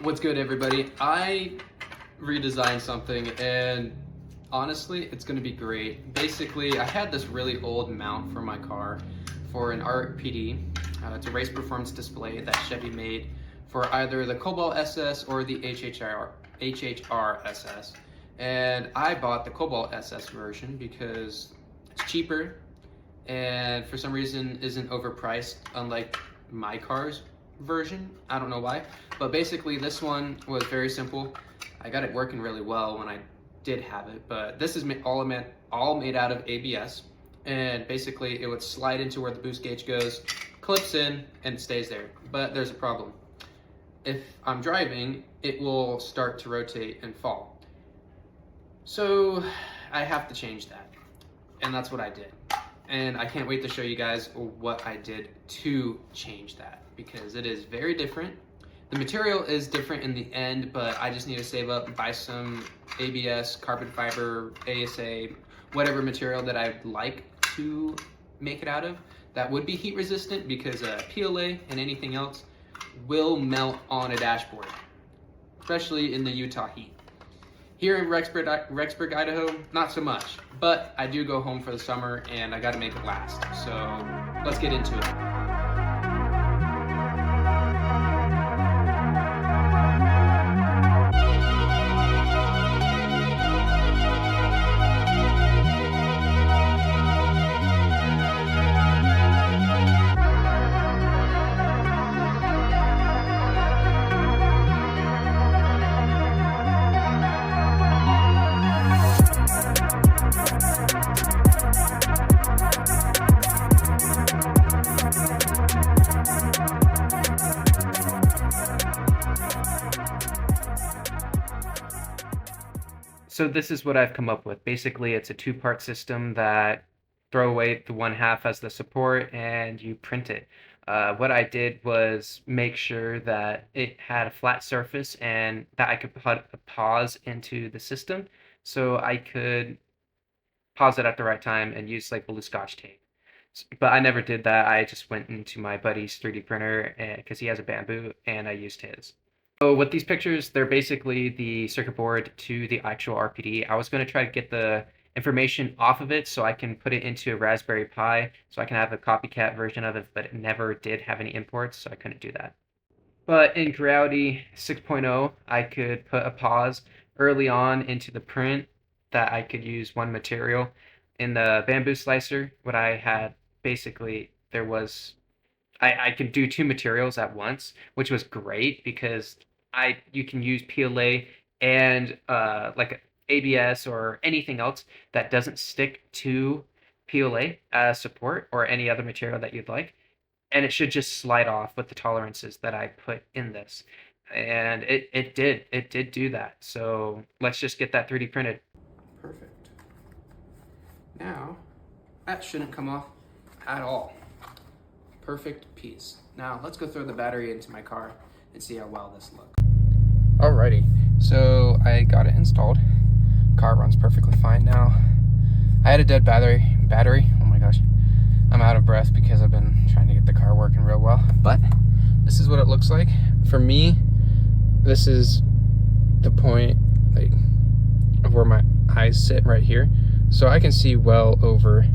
What's good, everybody? I redesigned something and honestly it's gonna be great. Basically, I had this really old mount for my car for an RPD. It's a race performance display that Chevy made for either the Cobalt SS or the HHR SS. And I bought the Cobalt SS version because it's cheaper and for some reason isn't overpriced, unlike my car's version. I don't know why, but basically this one was very simple. I got it working really well when I did have it, but this is all made out of ABS, and basically it would slide into where the boost gauge goes, clips in, and it stays there. But there's a problem. If I'm driving, it will start to rotate and fall. So I have to change that, and that's what I did. And I can't wait to show you guys what I did to change that, because it is very different. The material is different in the end, but I just need to save up and buy some ABS, carbon fiber, ASA, whatever material that I'd like to make it out of that would be heat resistant, because PLA and anything else will melt on a dashboard, especially in the Utah heat. Here in Rexburg, Idaho, not so much, but I do go home for the summer and I gotta make it last. So let's get into it. So this is what I've come up with. Basically, it's a two-part system that throw away the one half as the support and you print it. What I did was make sure that it had a flat surface and that I could put a pause into the system, so I could pause it at the right time and use like blue Scotch tape. But I never did that. I just went into my buddy's 3D printer because he has a Bambu, and I used his. So with these pictures, they're basically the circuit board to the actual RPD. I was going to try to get the information off of it so I can put it into a Raspberry Pi so I can have a copycat version of it, but it never did have any imports, so I couldn't do that. But in Reality 6.0, I could put a pause early on into the print that I could use one material. In the Bambu slicer, what I had basically, I could do two materials at once, which was great because you can use PLA and like ABS or anything else that doesn't stick to PLA as support, or any other material that you'd like, and it should just slide off with the tolerances that I put in this. And it did do that. So let's just get that 3D printed. Perfect. Now that shouldn't come off at all. Perfect piece. Now let's go throw the battery into my car and see how well this looks. Alrighty, so I got it installed. Car runs perfectly fine now. I had a dead battery. Oh my gosh, I'm out of breath because I've been trying to get the car working real well. But this is what it looks like. For me, this is the point of where my eyes sit right here, so I can see well over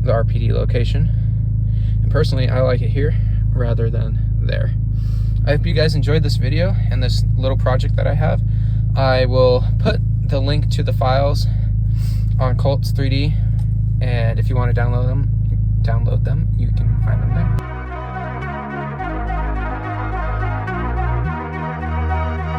the RPD location. And personally, I like it here rather than there. I hope you guys enjoyed this video and this little project that I have. I will put the link to the files on Cults 3D, and if you want to download